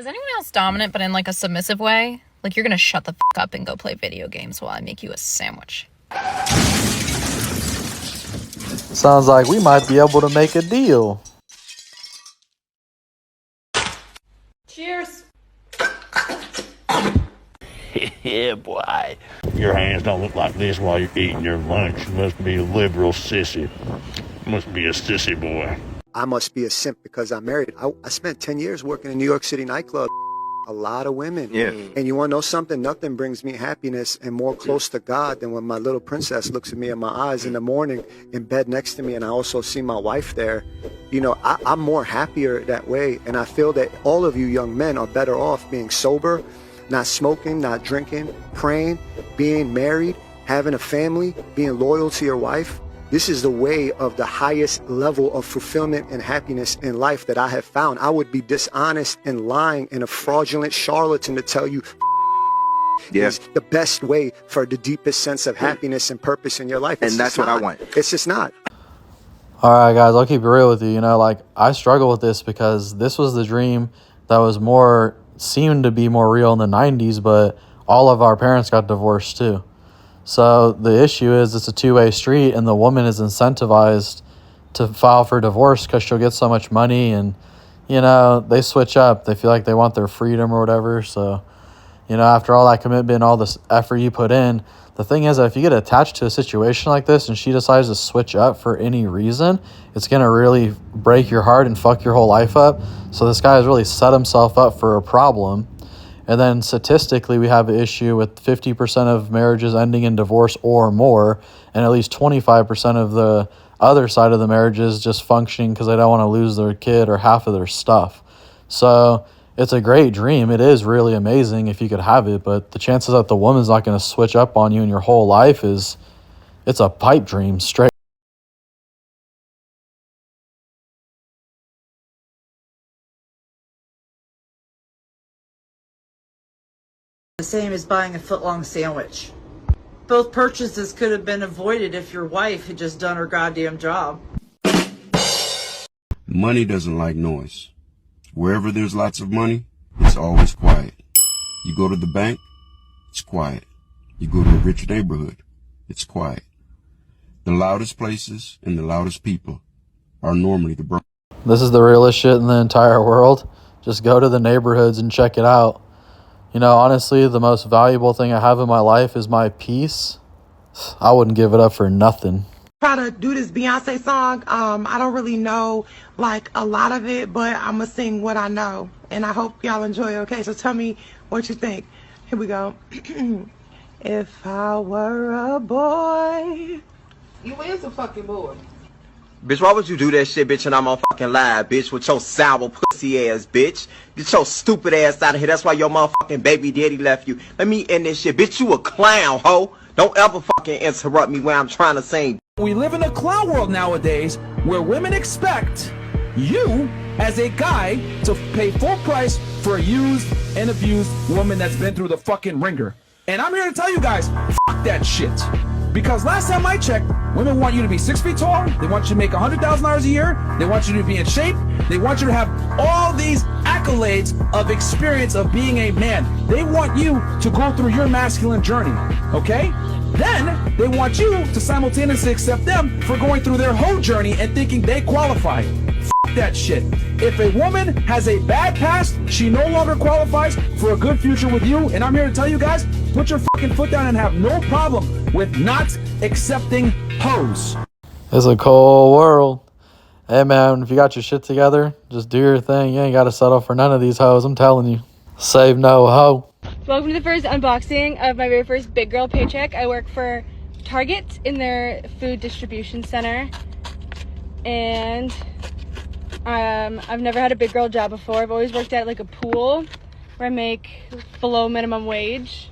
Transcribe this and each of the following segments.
Is anyone else dominant but in like a submissive way? Like you're gonna shut the fuck up and go play video games while I make you a sandwich. Sounds like we might be able to make a deal. Cheers. Yeah, boy. Your hands don't look like this while you're eating your lunch. You must be a liberal sissy. You must be a sissy boy. I must be a simp because I'm married. I spent 10 years working in New York City nightclub. A lot of women. Yeah. And you want to know something? Nothing brings me happiness and more close to God than when my little princess looks at me in my eyes in the morning in bed next to me, and I also see my wife there. You know, I'm more happier that way, and I feel that all of you young men are better off being sober, not smoking, not drinking, praying, being married, having a family, being loyal to your wife. This is the way of the highest level of fulfillment and happiness in life that I have found. I would be dishonest and lying and a fraudulent charlatan to tell you is the best way for the deepest sense of happiness and purpose in your life. And that's what I want. It's just not. All right, guys, I'll keep it real with you. You know, like, I struggle with this because this was the dream that was seemed to be more real in the 90s, but all of our parents got divorced too. So the issue is it's a two-way street, and the woman is incentivized to file for divorce because she'll get so much money, and, you know, they switch up. They feel like they want their freedom or whatever. So, you know, after all that commitment, all this effort you put in, the thing is that if you get attached to a situation like this and she decides to switch up for any reason, it's going to really break your heart and fuck your whole life up. So this guy has really set himself up for a problem. And then statistically, we have an issue with 50% of marriages ending in divorce or more, and at least 25% of the other side of the marriages just functioning because they don't want to lose their kid or half of their stuff. So it's a great dream. It is really amazing if you could have it, but the chances that the woman's not going to switch up on you in your whole life it's a pipe dream straight. The same as buying a foot-long sandwich. Both purchases could have been avoided if your wife had just done her goddamn job. Money doesn't like noise. Wherever there's lots of money, it's always quiet. You go to the bank, it's quiet. You go to a rich neighborhood, it's quiet. The loudest places and the loudest people are normally the broke. This is the realest shit in the entire world. Just go to the neighborhoods and check it out. You know, honestly, the most valuable thing I have in my life is my peace. I wouldn't give it up for nothing. Try to do this Beyonce song. I don't really know like a lot of it, but I'm gonna sing what I know, and I hope y'all enjoy. Okay, so tell me what you think. Here we go. If I were a boy. You is a fucking boy. Bitch, why would you do that shit, bitch, and I'm on fucking live, bitch, with your sour pussy ass, bitch? Get your stupid ass out of here. That's why your motherfucking baby daddy left you. Let me end this shit. Bitch, you a clown, ho. Don't ever fucking interrupt me when I'm trying to sing. We live in a clown world nowadays where women expect you, as a guy, to pay full price for a used and abused woman that's been through the fucking ringer. And I'm here to tell you guys, fuck that shit. Because last time I checked, women want you to be 6 feet tall, they want you to make $100,000 a year, they want you to be in shape, they want you to have all these accolades of experience of being a man. They want you to go through your masculine journey, okay? Then, they want you to simultaneously accept them for going through their whole journey and thinking they qualify. F that shit. If a woman has a bad past, she no longer qualifies for a good future with you, and I'm here to tell you guys, put your fucking foot down and have no problem with not accepting hoes. It's a cold world. Hey man, if you got your shit together, just do your thing. You ain't got to settle for none of these hoes, I'm telling you. Save no hoe. Welcome to the first unboxing of my very first big girl paycheck. I work for Target in their food distribution center, and I've never had a big girl job before. I've always worked at like a pool where I make below minimum wage.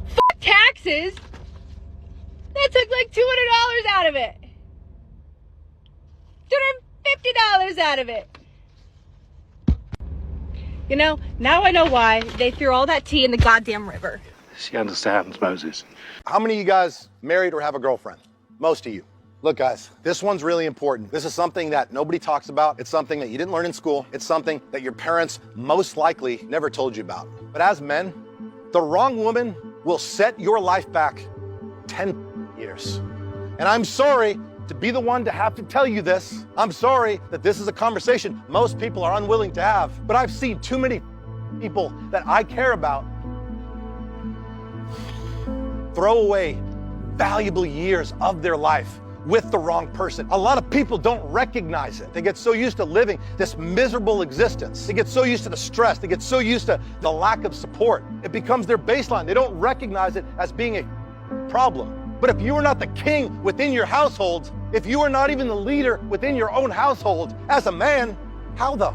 Fuck taxes! That took like $200 out of it. $250 out of it. You know, now I know why they threw all that tea in the goddamn river. She understands, Moses. How many of you guys married or have a girlfriend? Most of you. Look, guys, this one's really important. This is something that nobody talks about. It's something that you didn't learn in school. It's something that your parents most likely never told you about. But as men, the wrong woman will set your life back 10 years. And I'm sorry to be the one to have to tell you this. I'm sorry that this is a conversation most people are unwilling to have. But I've seen too many people that I care about throw away valuable years of their life with the wrong person. A lot of people don't recognize it. They get so used to living this miserable existence. They get so used to the stress. They get so used to the lack of support. It becomes their baseline. They don't recognize it as being a problem. But if you are not the king within your household, if you are not even the leader within your own household, as a man, how the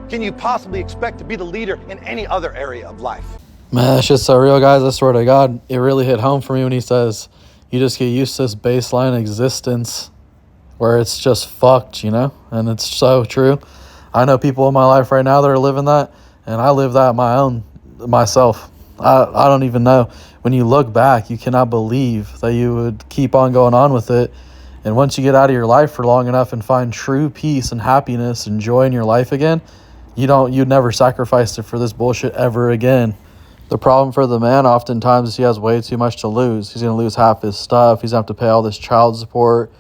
can you possibly expect to be the leader in any other area of life? Man, that shit's so real, guys. I swear to God, it really hit home for me when he says, you just get used to this baseline existence where it's just fucked, you know? And it's so true. I know people in my life right now that are living that, and I live that myself. I don't even know. When you look back, you cannot believe that you would keep on going on with it. And once you get out of your life for long enough and find true peace and happiness and joy in your life again, you'd never sacrifice it for this bullshit ever again. The problem for the man oftentimes is he has way too much to lose. He's going to lose half his stuff. He's going to have to pay all this child support.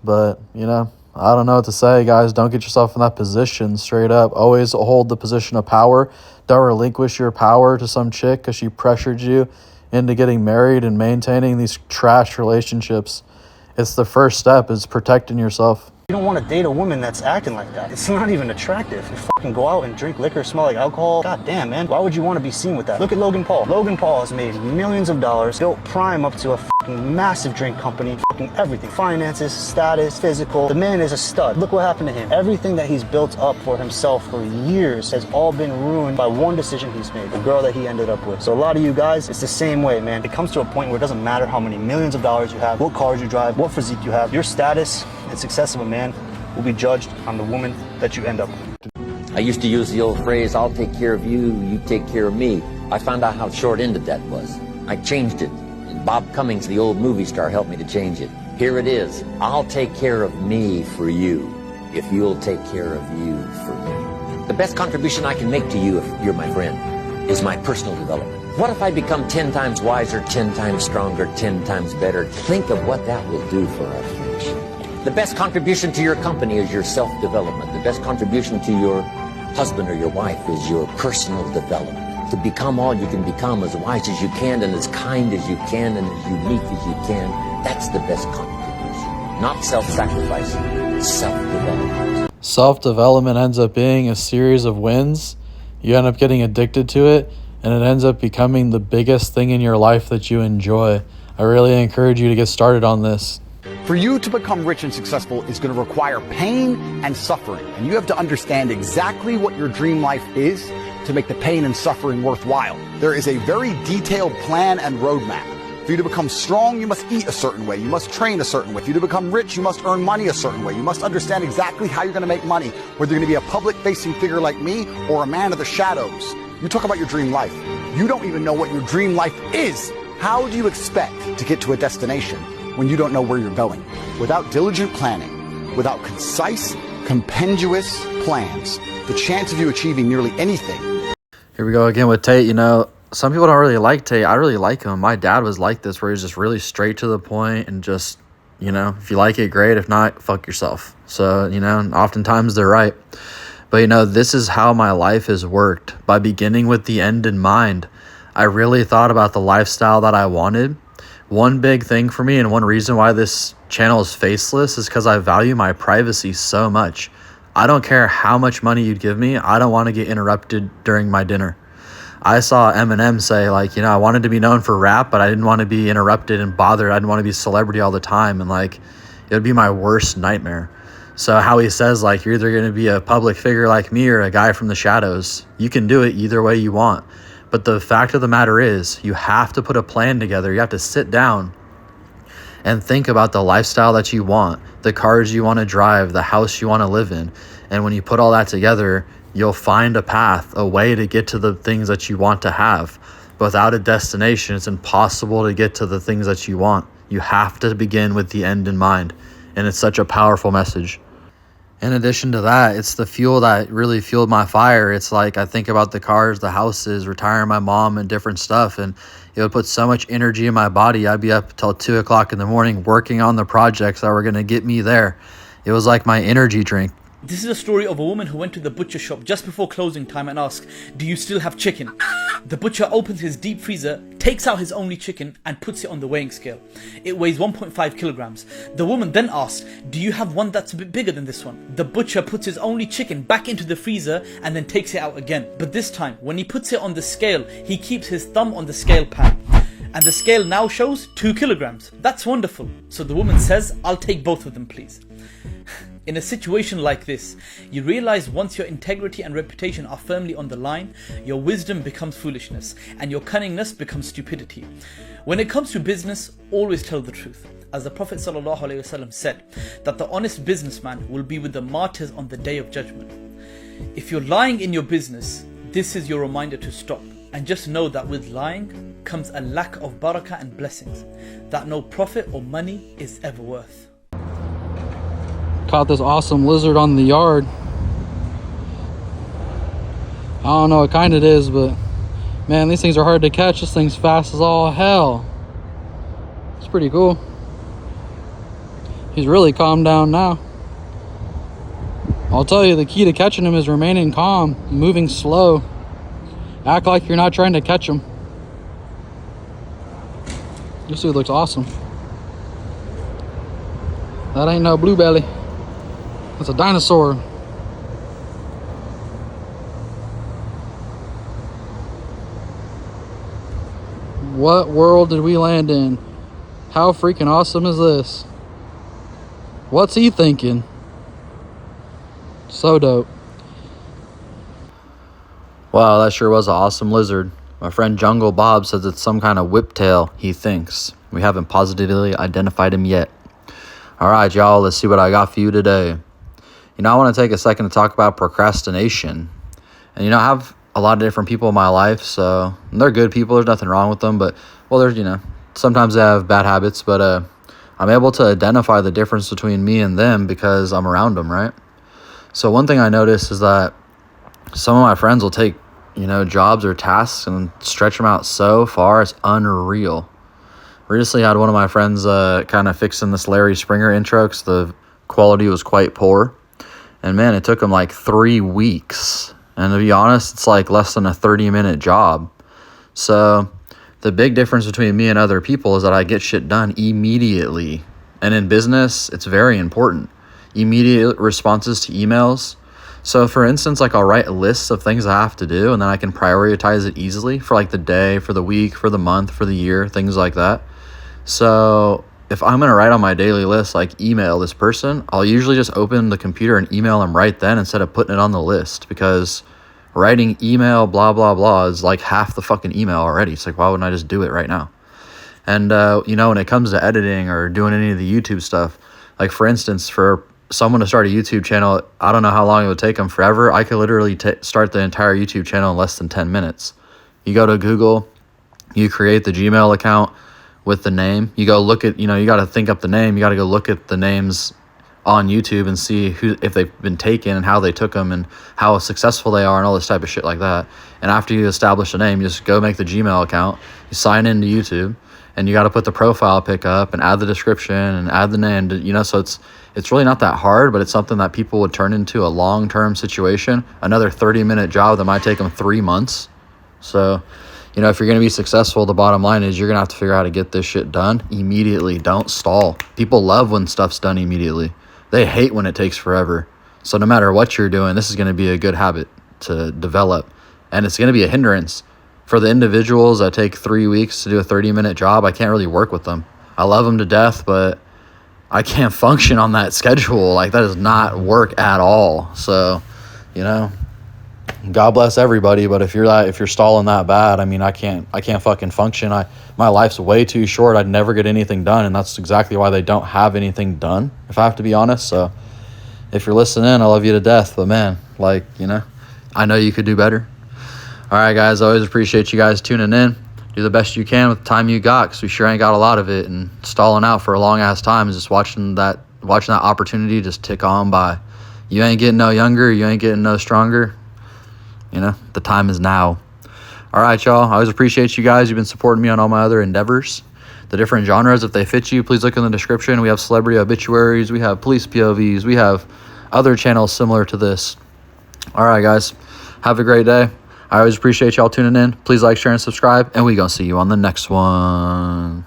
But, you know, I don't know what to say, guys. Don't get yourself in that position, straight up. Always hold the position of power. Don't relinquish your power to some chick because she pressured you into getting married and maintaining these trash relationships. It's the first step is protecting yourself. You don't want to date a woman that's acting like that. It's not even attractive. You fucking go out and drink liquor, smell like alcohol. God damn, man. Why would you want to be seen with that? Look at Logan Paul. Logan Paul has made millions of dollars, built Prime up to a fucking massive drink company, fucking everything. Finances, status, physical. The man is a stud. Look what happened to him. Everything that he's built up for himself for years has all been ruined by one decision he's made. The girl that he ended up with. So a lot of you guys, it's the same way, man. It comes to a point where it doesn't matter how many millions of dollars you have, what cars you drive, what physique you have. Your status and success of a man will be judged on the woman that you end up with. I used to use the old phrase, I'll take care of you, you take care of me. I found out how short-ended that was. I changed it. And Bob Cummings, the old movie star, helped me to change it. Here it is. I'll take care of me for you, if you'll take care of you for me. The best contribution I can make to you, if you're my friend, is my personal development. What if I become 10 times wiser, 10 times stronger, 10 times better? Think of what that will do for our friendship. The best contribution to your company is your self-development. The best contribution to your husband or your wife is your personal development. To become all you can become, as wise as you can and as kind as you can and as unique as you can, that's the best contribution. Not self-sacrificing, self-development. Self-development ends up being a series of wins. You end up getting addicted to it, and it ends up becoming the biggest thing in your life that you enjoy. I really encourage you to get started on this. For you to become rich and successful is going to require pain and suffering. And you have to understand exactly what your dream life is to make the pain and suffering worthwhile. There is a very detailed plan and roadmap. For you to become strong, you must eat a certain way. You must train a certain way. For you to become rich, you must earn money a certain way. You must understand exactly how you're going to make money, whether you're going to be a public-facing figure like me or a man of the shadows. You talk about your dream life. You don't even know what your dream life is. How do you expect to get to a destination when you don't know where you're going? Without diligent planning, without concise, compendious plans, the chance of you achieving nearly anything. Here we go again with Tate. You know, some people don't really like Tate. I really like him. My dad was like this, where he's just really straight to the point and just, you know, if you like it, great. If not, fuck yourself. So, you know, oftentimes they're right. But, you know, this is how my life has worked. By beginning with the end in mind, I really thought about the lifestyle that I wanted. One big thing for me, and one reason why this channel is faceless, is because I value my privacy so much. I don't care how much money you'd give me. I don't want to get interrupted during my dinner. I saw Eminem say, like, you know, I wanted to be known for rap, but I didn't want to be interrupted and bothered. I didn't want to be a celebrity all the time. And, like, it would be my worst nightmare. So how he says, like, you're either going to be a public figure like me or a guy from the shadows. You can do it either way you want. But the fact of the matter is, you have to put a plan together. You have to sit down and think about the lifestyle that you want, the cars you want to drive, the house you want to live in. And when you put all that together, you'll find a path, a way to get to the things that you want to have. But without a destination, it's impossible to get to the things that you want. You have to begin with the end in mind. And it's such a powerful message. In addition to that, it's the fuel that really fueled my fire. It's like I think about the cars, the houses, retiring my mom and different stuff. And it would put so much energy in my body. I'd be up till 2 o'clock in the morning working on the projects that were going to get me there. It was like my energy drink. This is a story of a woman who went to the butcher shop just before closing time and asked, "Do you still have chicken?" The butcher opens his deep freezer, takes out his only chicken and puts it on the weighing scale. It weighs 1.5 kilograms. The woman then asked, "Do you have one that's a bit bigger than this one?" The butcher puts his only chicken back into the freezer and then takes it out again. But this time, when he puts it on the scale, he keeps his thumb on the scale pad. And the scale now shows 2 kilograms. That's wonderful. So the woman says, "I'll take both of them, please." In a situation like this, you realize once your integrity and reputation are firmly on the line, your wisdom becomes foolishness and your cunningness becomes stupidity. When it comes to business, always tell the truth. As the Prophet ﷺ said, that the honest businessman will be with the martyrs on the day of judgment. If you're lying in your business, this is your reminder to stop. And just know that with lying comes a lack of barakah and blessings that no profit or money is ever worth. Caught this awesome lizard on the yard. I don't know what kind it is, but man, these things are hard to catch. This thing's fast as all hell. It's pretty cool. He's really calmed down now. I'll tell you, the key to catching him is remaining calm, moving slow. Act like you're not trying to catch him. This dude looks awesome. That ain't no bluebelly. That's a dinosaur. What world did we land in? How freaking awesome is this? What's he thinking? So dope. Wow, that sure was an awesome lizard. My friend Jungle Bob says it's some kind of whiptail, he thinks. We haven't positively identified him yet. Alright, y'all, let's see what I got for you today. You know, I want to take a second to talk about procrastination. And, you know, I have a lot of different people in my life, so they're good people. There's nothing wrong with them. But, well, there's, you know, sometimes they have bad habits. But I'm able to identify the difference between me and them because I'm around them, right? So one thing I noticed is that some of my friends will take, you know, jobs or tasks and stretch them out so far. It's unreal. Recently, I had one of my friends kind of fixing this Larry Springer intro because the quality was quite poor. And man, it took him like 3 weeks. And to be honest, it's like less than a 30-minute job. So the big difference between me and other people is that I get shit done immediately. And in business, it's very important. Immediate responses to emails. So for instance, like I'll write a list of things I have to do and then I can prioritize it easily for like the day, for the week, for the month, for the year, things like that. So if I'm going to write on my daily list, like email this person, I'll usually just open the computer and email them right then instead of putting it on the list, because writing email, blah, blah, blah is like half the fucking email already. It's like, why wouldn't I just do it right now? And, you know, when it comes to editing or doing any of the YouTube stuff, like for instance, for someone to start a YouTube channel, I don't know how long it would take them, forever. I could literally start the entire YouTube channel in less than 10 minutes. You go to Google, you create the Gmail account with the name. You go look at, you know, you got to think up the name. You got to go look at the names on YouTube and see who, if they've been taken and how they took them and how successful they are and all this type of shit like that. And after you establish a name, you just go make the Gmail account, you sign into YouTube, and you got to put the profile pic up and add the description and add the name, you know, so it's really not that hard, but it's something that people would turn into a long-term situation, another 30-minute job that might take them 3 months. So, you know, if you're going to be successful, the bottom line is you're going to have to figure out how to get this shit done immediately. Don't stall. People love when stuff's done immediately. They hate when it takes forever. So no matter what you're doing, this is going to be a good habit to develop. And it's going to be a hindrance. For the individuals that take 3 weeks to do a 30-minute job, I can't really work with them. I love them to death, but I can't function on that schedule. Like, that does not work at all. So, you know, God bless everybody, but if you're stalling that bad, I mean, I can't fucking function. My life's way too short. I'd never get anything done, and that's exactly why they don't have anything done, if I have to be honest. So if you're listening, I love you to death, but man, like, you know, I know you could do better. All right, guys, I always appreciate you guys tuning in. do the best you can with the time you got, because we sure ain't got a lot of it, and stalling out for a long ass time is just watching that opportunity just tick on by. You ain't getting no younger, you ain't getting no stronger. You know, the time is now. All right, y'all. I always appreciate you guys. You've been supporting me on all my other endeavors. The different genres, if they fit you, please look in the description. We have celebrity obituaries, we have police POVs, we have other channels similar to this. All right, guys. Have a great day. I always appreciate y'all tuning in. Please like, share, and subscribe, and we gonna see you on the next one.